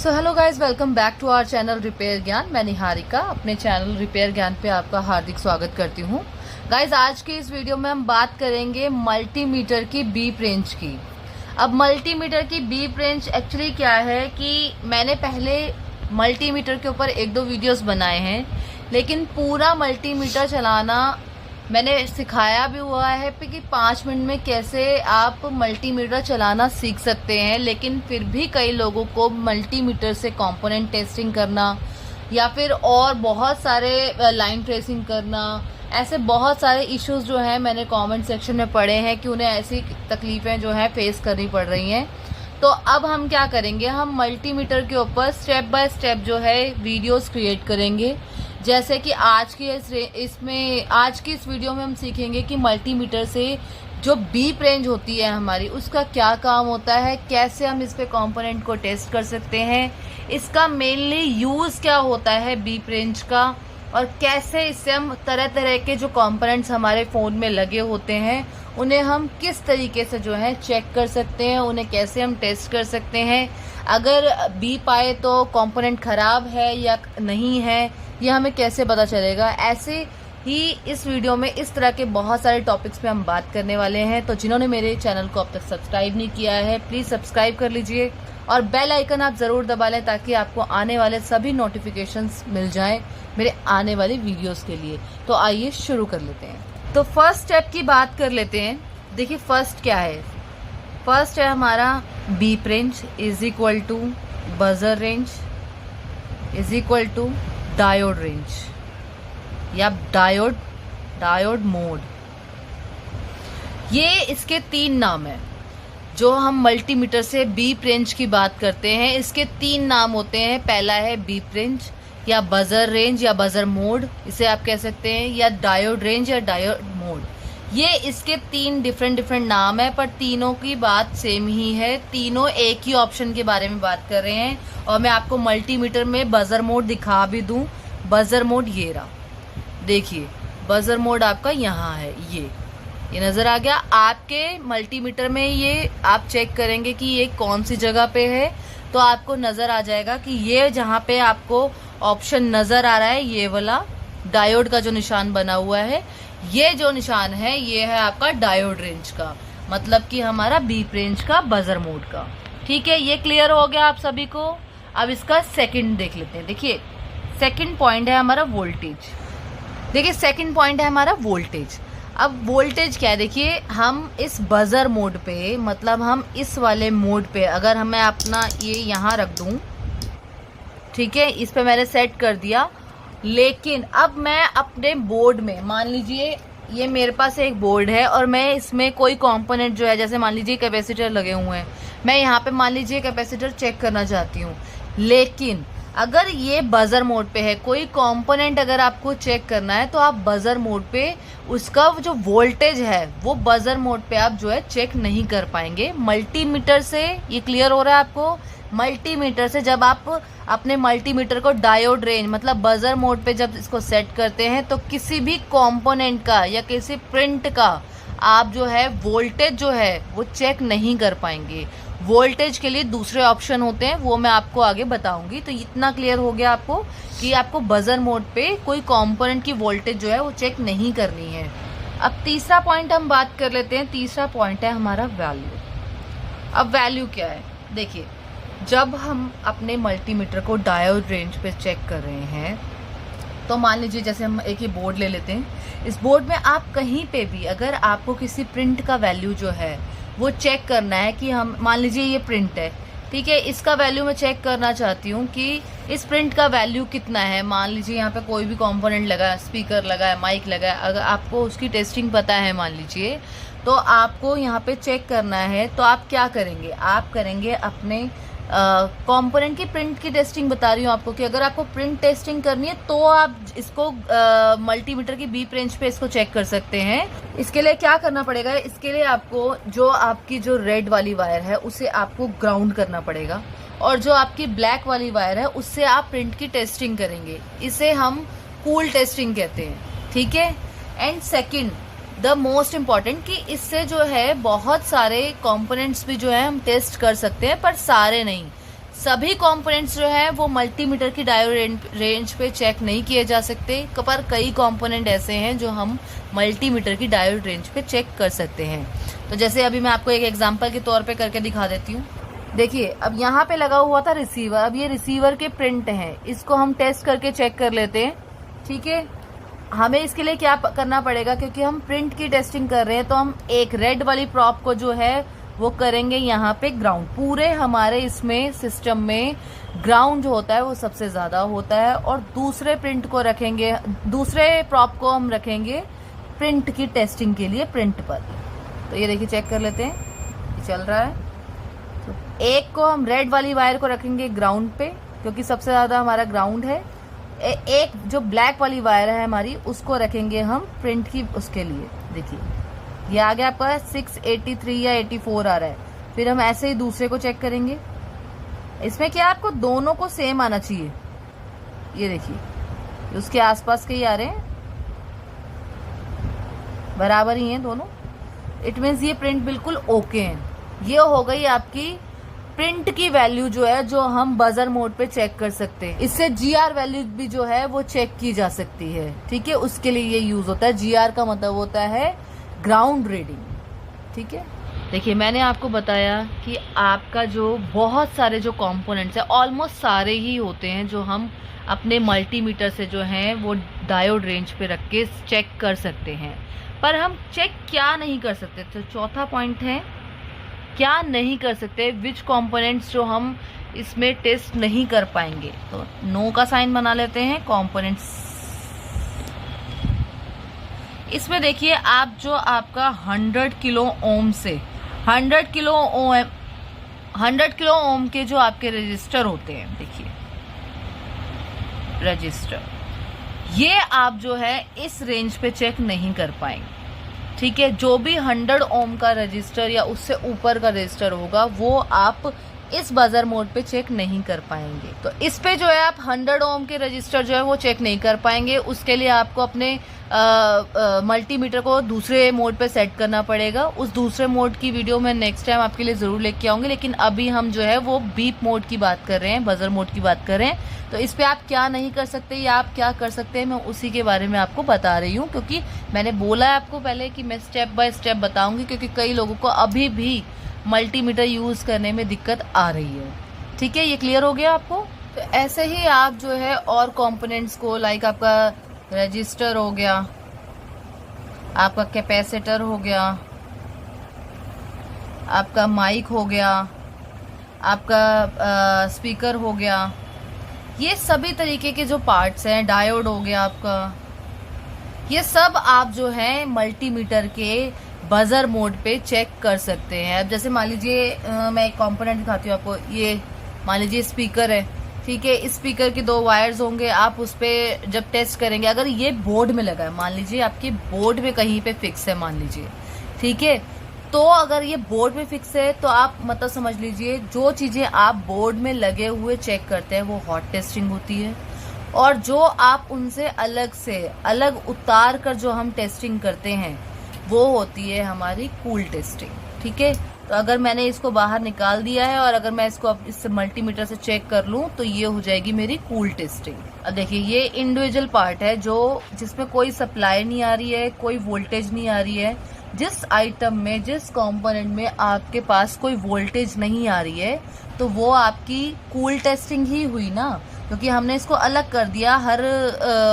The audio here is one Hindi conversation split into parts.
So hello guys, welcome back to our channel repair Gyan. मैं निहारिका अपने चैनल रिपेयर ज्ञान पे आपका हार्दिक स्वागत करती हूँ। गाइज, आज के इस वीडियो में हम बात करेंगे मल्टीमीटर की बीप रेंज की। अब मल्टीमीटर की बीप रेंज एक्चुअली क्या है कि मैंने पहले मल्टीमीटर के ऊपर एक दो वीडियोस बनाए हैं, लेकिन पूरा मल्टीमीटर चलाना मैंने सिखाया भी हुआ है कि 5 मिनट में कैसे आप मल्टीमीटर चलाना सीख सकते हैं। लेकिन फिर भी कई लोगों को मल्टीमीटर से कंपोनेंट टेस्टिंग करना या फिर और बहुत सारे लाइन ट्रेसिंग करना, ऐसे बहुत सारे इश्यूज जो हैं मैंने कमेंट सेक्शन में पढ़े हैं कि उन्हें ऐसी तकलीफ़ें जो हैं फेस करनी पड़ रही हैं। तो अब हम क्या करेंगे, हम मल्टीमीटर के ऊपर स्टेप बाय स्टेप जो है वीडियोस क्रिएट करेंगे। जैसे कि आज की इस वीडियो में हम सीखेंगे कि मल्टीमीटर से जो बीप रेंज होती है हमारी, उसका क्या काम होता है, कैसे हम इस पे कंपोनेंट को टेस्ट कर सकते हैं, इसका मेनली यूज़ क्या होता है बीप रेंज का, और कैसे इससे हम तरह तरह के जो कंपोनेंट्स हमारे फ़ोन में लगे होते हैं उन्हें हम किस तरीके से जो है चेक कर सकते हैं, उन्हें कैसे हम टेस्ट कर सकते हैं। अगर बीप आए तो कंपोनेंट ख़राब है या नहीं है, यह हमें कैसे पता चलेगा। ऐसे ही इस वीडियो में इस तरह के बहुत सारे टॉपिक्स पे हम बात करने वाले हैं। तो जिन्होंने मेरे चैनल को अब तक सब्सक्राइब नहीं किया है, प्लीज़ सब्सक्राइब कर लीजिए और बेल आइकन आप ज़रूर दबा लें ताकि आपको आने वाले सभी नोटिफिकेशंस मिल जाएं मेरे आने वाली वीडियोस के लिए। तो आइए शुरू कर लेते हैं। तो फर्स्ट स्टेप की बात कर लेते हैं। देखिए फर्स्ट क्या है, फर्स्ट है हमारा beep range is equal to buzzer range is equal to diode range या डायोड मोड। ये इसके 3 नाम है। जो हम मल्टीमीटर से बीप रेंज की बात करते हैं, इसके 3 नाम होते हैं। पहला है बीप रेंज या बजर रेंज या बजर मोड, इसे आप कह सकते हैं, या डायोड रेंज या डायोड मोड। ये इसके 3 डिफरेंट नाम है, पर तीनों की बात सेम ही है। तीनों एक ही ऑप्शन के बारे में बात कर रहे हैं। और मैं आपको मल्टीमीटर में बजर मोड दिखा भी दूं। बजर मोड ये रहा, देखिए बजर मोड आपका यहाँ है, ये नज़र आ गया आपके मल्टीमीटर में। ये आप चेक करेंगे कि ये कौन सी जगह पे है, तो आपको नज़र आ जाएगा कि ये जहाँ पे आपको ऑप्शन नज़र आ रहा है, ये वाला डायोड का जो निशान बना हुआ है, ये जो निशान है ये है आपका डायोड रेंज का, मतलब कि हमारा बीप रेंज का, बजर मोड का। ठीक है, ये क्लियर हो गया आप सभी को। अब इसका सेकंड देख लेते हैं। देखिए सेकंड पॉइंट है हमारा वोल्टेज। देखिए सेकंड पॉइंट है हमारा वोल्टेज। अब वोल्टेज क्या है, देखिए हम इस बजर मोड पे, मतलब हम इस वाले मोड पे, अगर मैं अपना ये यहाँ रख दूँ, ठीक है, इस पे मैंने सेट कर दिया। लेकिन अब मैं अपने बोर्ड में, मान लीजिए ये मेरे पास एक बोर्ड है और मैं इसमें कोई कंपोनेंट जो है, जैसे मान लीजिए कैपेसिटर लगे हुए हैं, मैं यहाँ पे मान लीजिए कैपेसिटर चेक करना चाहती हूँ। लेकिन अगर ये बजर मोड पे है, कोई कंपोनेंट अगर आपको चेक करना है, तो आप बजर मोड पे उसका जो वोल्टेज है वो बजर मोड पे आप जो है चेक नहीं कर पाएंगे मल्टीमीटर से। ये क्लियर हो रहा है आपको? मल्टीमीटर से जब आप अपने मल्टीमीटर को डायोड रेंज मतलब बजर मोड पे जब इसको सेट करते हैं, तो किसी भी कंपोनेंट का या किसी प्रिंट का आप जो है वोल्टेज जो है वो चेक नहीं कर पाएंगे। वोल्टेज के लिए दूसरे ऑप्शन होते हैं, वो मैं आपको आगे बताऊंगी। तो इतना क्लियर हो गया आपको कि आपको बजर मोड पे कोई कंपोनेंट की वोल्टेज जो है वो चेक नहीं करनी है। अब तीसरा पॉइंट हम बात कर लेते हैं। तीसरा पॉइंट है हमारा वैल्यू। अब वैल्यू क्या है, देखिए जब हम अपने मल्टीमीटर को डायोड रेंज पे चेक कर रहे हैं, तो मान लीजिए जैसे हम एक ही बोर्ड ले लेते हैं। इस बोर्ड में आप कहीं पे भी अगर आपको किसी प्रिंट का वैल्यू जो है वो चेक करना है, कि हम मान लीजिए ये प्रिंट है, ठीक है, इसका वैल्यू मैं चेक करना चाहती हूँ कि इस प्रिंट का वैल्यू कितना है। मान लीजिए यहाँ पे कोई भी कंपोनेंट लगा है, स्पीकर लगा है, माइक लगा है, अगर आपको उसकी टेस्टिंग पता है मान लीजिए, तो आपको यहाँ पे चेक करना है। तो आप क्या करेंगे, आप करेंगे अपने कंपोनेंट की प्रिंट की टेस्टिंग बता रही हूँ आपको, कि अगर आपको प्रिंट टेस्टिंग करनी है तो आप इसको मल्टीमीटर की बीप रेंज पे इसको चेक कर सकते हैं। इसके लिए क्या करना पड़ेगा, इसके लिए आपको जो आपकी जो रेड वाली वायर है उसे आपको ग्राउंड करना पड़ेगा, और जो आपकी ब्लैक वाली वायर है उससे आप प्रिंट की टेस्टिंग करेंगे। इसे हम कूल टेस्टिंग कहते हैं, ठीक है। And second the most important, कि इससे जो है बहुत सारे कंपोनेंट्स भी जो है हम टेस्ट कर सकते हैं, पर सारे नहीं, सभी कंपोनेंट्स जो है वो मल्टीमीटर की डायोड रेंज पे चेक नहीं किए जा सकते, पर कई कंपोनेंट ऐसे हैं जो हम मल्टीमीटर की डायोड रेंज पे चेक कर सकते हैं। तो जैसे अभी मैं आपको एक एग्जांपल के तौर पे करके दिखा देती हूँ। देखिए, अब यहाँ पे लगा हुआ था रिसीवर, अब ये रिसीवर के प्रिंट हैं, इसको हम टेस्ट करके चेक कर लेते हैं। ठीक है, हमें इसके लिए क्या करना पड़ेगा, क्योंकि हम प्रिंट की टेस्टिंग कर रहे हैं, तो हम एक रेड वाली प्रॉप को जो है वो करेंगे यहाँ पे ग्राउंड। पूरे हमारे इसमें सिस्टम में ग्राउंड जो होता है वो सबसे ज्यादा होता है, और दूसरे प्रिंट को रखेंगे, दूसरे प्रॉप को हम रखेंगे प्रिंट की टेस्टिंग के लिए प्रिंट पर। तो ये देखिए, चेक कर लेते हैं, ये चल रहा है। तो एक को हम रेड वाली वायर को रखेंगे ग्राउंड पे, क्योंकि सबसे ज्यादा हमारा ग्राउंड है। एक जो ब्लैक वाली वायर है हमारी, उसको रखेंगे हम प्रिंट की उसके लिए। देखिए, ये आ गया आपका 683 या 84 आ रहा है। फिर हम ऐसे ही दूसरे को चेक करेंगे। इसमें क्या, आपको दोनों को सेम आना चाहिए। ये देखिए, उसके आसपास के ही आ रहे हैं, बराबर ही हैं दोनों। इट मीन्स ये प्रिंट बिल्कुल ओके हैं। ये हो गई आपकी प्रिंट की वैल्यू जो है, जो हम बजर मोड पे चेक कर सकते हैं। इससे जीआर वैल्यू भी जो है वो चेक की जा सकती है। ठीक है, उसके लिए ये यूज होता है। जीआर का मतलब होता है ग्राउंड रीडिंग। ठीक है, देखिए, मैंने आपको बताया कि आपका जो बहुत सारे जो कंपोनेंट्स है, ऑलमोस्ट सारे ही होते हैं जो हम अपने मल्टीमीटर से जो है वो डायोड रेंज पे रख के चेक कर सकते हैं। पर हम चेक क्या नहीं कर सकते, तो चौथा पॉइंट है क्या नहीं कर सकते, विच कंपोनेंट्स जो हम इसमें टेस्ट नहीं कर पाएंगे। तो नो का साइन बना लेते हैं। कंपोनेंट्स इसमें देखिए, आप जो आपका 100 किलो ओम से 100 किलो ओम के जो आपके रजिस्टर होते हैं, देखिए रजिस्टर, ये आप जो है इस रेंज पे चेक नहीं कर पाएंगे। ठीक है, जो भी 100 ओम का रजिस्टर या उससे ऊपर का रजिस्टर होगा वो आप इस बजर मोड पे चेक नहीं कर पाएंगे। तो इस पे जो है आप 100 ओम के रजिस्टर जो है वो चेक नहीं कर पाएंगे। उसके लिए आपको अपने मल्टीमीटर को दूसरे मोड पे सेट करना पड़ेगा। उस दूसरे मोड की वीडियो मैं नेक्स्ट टाइम आपके लिए जरूर लेके आऊंगी, लेकिन अभी हम जो है वो बीप मोड की बात कर रहे हैं, बजर मोड की बात कर रहे हैं। तो इस पे आप क्या नहीं कर सकते या आप क्या कर सकते हैं, मैं उसी के बारे में आपको बता रही हूँ, क्योंकि मैंने बोला है आपको पहले कि मैं स्टेप बाय स्टेप बताऊंगी, क्योंकि कई लोगों को अभी भी मल्टीमीटर यूज करने में दिक्कत आ रही है। ठीक है, ये क्लियर हो गया आपको। तो ऐसे ही आप जो है और कंपोनेंट्स को, लाइक आपका रजिस्टर हो गया, आपका कैपेसिटर हो गया, आपका माइक हो गया, आपका स्पीकर हो गया, ये सभी तरीके के जो पार्ट्स हैं, डायोड हो गया आपका, ये सब आप जो है मल्टीमीटर के बजर मोड पे चेक कर सकते हैं। अब जैसे मान लीजिए मैं एक कंपोनेंट दिखाती हूँ आपको। ये मान लीजिए स्पीकर है, ठीक है, इस स्पीकर के 2 वायर्स होंगे। आप उस पे जब टेस्ट करेंगे, अगर ये बोर्ड में लगा है, मान लीजिए आपके बोर्ड में कहीं पे फिक्स है, मान लीजिए, ठीक है, तो अगर ये बोर्ड में फिक्स है तो आप मतलब समझ लीजिए जो चीजें आप बोर्ड में लगे हुए चेक करते हैं वो हॉट टेस्टिंग होती है, और जो आप उनसे अलग से अलग उतार कर जो हम टेस्टिंग करते हैं वो होती है हमारी कूल टेस्टिंग। ठीक है, तो अगर मैंने इसको बाहर निकाल दिया है और अगर मैं इसको अब इससे मल्टीमीटर से चेक कर लूं तो ये हो जाएगी मेरी कूल टेस्टिंग। अब देखिए, ये इंडिविजुअल पार्ट है जो जिसमें कोई सप्लाई नहीं आ रही है, कोई वोल्टेज नहीं आ रही है। जिस आइटम में, जिस कंपोनेंट में आपके पास कोई वोल्टेज नहीं आ रही है तो वो आपकी कूल टेस्टिंग ही हुई ना, क्योंकि हमने इसको अलग कर दिया हर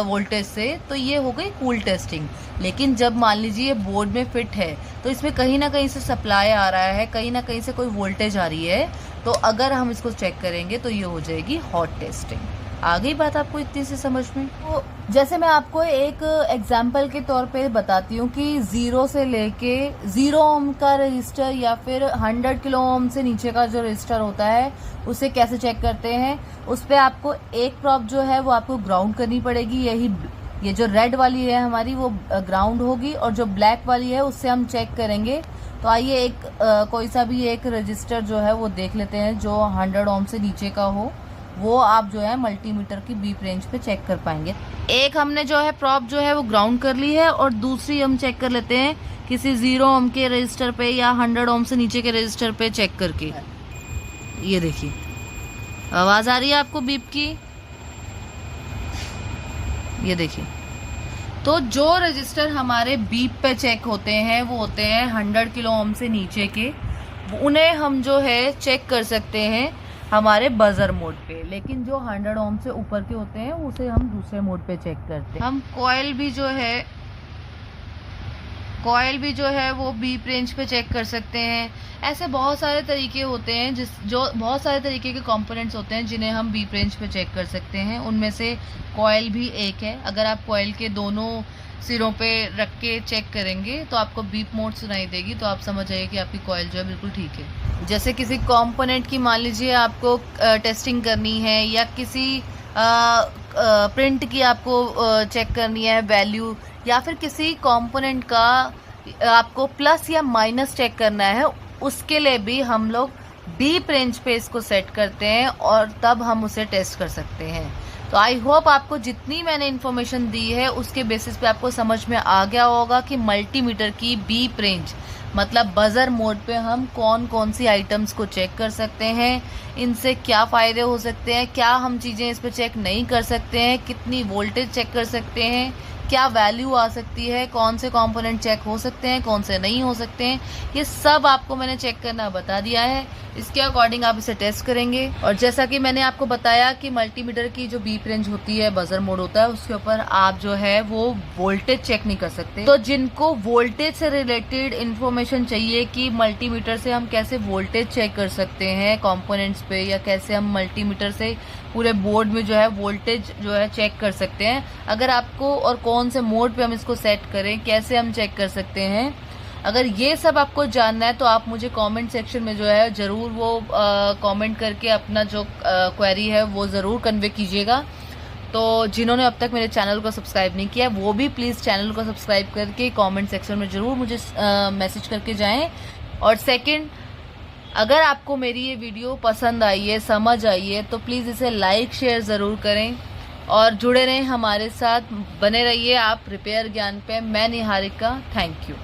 वोल्टेज से, तो ये हो गई कूल टेस्टिंग। लेकिन जब मान लीजिए बोर्ड में फिट है तो इसमें कहीं ना कहीं से सप्लाई आ रहा है, कहीं ना कहीं से कोई वोल्टेज आ रही है, तो अगर हम इसको चेक करेंगे तो ये हो जाएगी हॉट टेस्टिंग। आ गई बात आपको इतनी सी समझ में? तो जैसे मैं आपको एक एग्जाम्पल के तौर पे बताती हूँ कि 0 से लेके 0 ओम का रजिस्टर या फिर 100 किलो ओम से नीचे का जो रजिस्टर होता है उसे कैसे चेक करते हैं। उस पर आपको एक प्रॉप जो है वो आपको ग्राउंड करनी पड़ेगी। ये जो रेड वाली है हमारी वो ग्राउंड होगी, और जो ब्लैक वाली है उससे हम चेक करेंगे। तो आइए कोई सा भी एक रजिस्टर जो है वो देख लेते हैं जो 100 ओम से नीचे का हो, वो आप जो है मल्टीमीटर की बीप रेंज पे चेक कर पाएंगे। एक हमने जो है प्रॉप जो है वो ग्राउंड कर ली है, और दूसरी हम चेक कर लेते हैं किसी 0 ओम के रजिस्टर पे या 100 ओम से नीचे के रजिस्टर पे चेक करके। ये देखिए, आवाज आ रही है आपको बीप की? ये देखिए। तो जो रजिस्टर हमारे बीप पे चेक होते हैं वो होते हैं 100 किलो ओम से नीचे के, उन्हें हम जो है चेक कर सकते हैं हमारे बजर मोड पे। लेकिन जो 100 ओम से ऊपर के होते हैं उसे हम दूसरे मोड पे चेक करते हैं। हम कॉइल भी जो है वो बीप रेंज पे चेक कर सकते हैं। ऐसे बहुत सारे तरीके होते हैं बहुत सारे तरीके के कंपोनेंट्स होते हैं जिन्हें हम बीप रेंज पे चेक कर सकते हैं। उनमें से कॉइल भी एक है। अगर आप कॉइल के दोनों सिरों पे रख के चेक करेंगे तो आपको बीप मोड सुनाई देगी, तो आप समझ जाइए कि आपकी कॉइल जो है बिल्कुल ठीक है। जैसे किसी कंपोनेंट की मान लीजिए आपको टेस्टिंग करनी है, या किसी प्रिंट की आपको चेक करनी है वैल्यू, या फिर किसी कंपोनेंट का आपको प्लस या माइनस चेक करना है, उसके लिए भी हम लोग बीप रेंज पे इसको सेट करते हैं और तब हम उसे टेस्ट कर सकते हैं। तो आई होप आपको जितनी मैंने इन्फॉर्मेशन दी है उसके बेसिस पे आपको समझ में आ गया होगा कि मल्टीमीटर की बीप रेंज मतलब बजर मोड पे हम कौन कौन सी आइटम्स को चेक कर सकते हैं, इनसे क्या फ़ायदे हो सकते हैं, क्या हम चीज़ें इस पे चेक नहीं कर सकते हैं, कितनी वोल्टेज चेक कर सकते हैं, क्या वैल्यू आ सकती है, कौन से कंपोनेंट चेक हो सकते हैं, कौन से नहीं हो सकते हैं। ये सब आपको मैंने चेक करना बता दिया है। इसके अकॉर्डिंग आप इसे टेस्ट करेंगे। और जैसा कि मैंने आपको बताया कि मल्टीमीटर की जो बीप रेंज होती है, बजर मोड होता है, उसके ऊपर आप जो है वो वोल्टेज चेक नहीं कर सकते। तो जिनको वोल्टेज से रिलेटेड इन्फॉर्मेशन चाहिए कि मल्टीमीटर से हम कैसे वोल्टेज चेक कर सकते हैं कंपोनेंट्स पे, या कैसे हम मल्टीमीटर से पूरे बोर्ड में जो है वोल्टेज जो है चेक कर सकते हैं, अगर आपको, और कौन से मोड पे हम इसको सेट करें, कैसे हम चेक कर सकते हैं, अगर ये सब आपको जानना है तो आप मुझे कमेंट सेक्शन में जो है ज़रूर वो कमेंट करके अपना जो क्वेरी है वो ज़रूर कन्वे कीजिएगा। तो जिन्होंने अब तक मेरे चैनल को सब्सक्राइब नहीं किया वो भी प्लीज़ चैनल को सब्सक्राइब करके कमेंट सेक्शन में ज़रूर मुझे मैसेज करके जाएं। और सेकंड, अगर आपको मेरी ये वीडियो पसंद आई है, समझ आई है, तो प्लीज़ इसे लाइक शेयर ज़रूर करें और जुड़े रहें हमारे साथ। बने रहिए आप रिपेयर ज्ञान पे। मैं निहारिका, थैंक यू।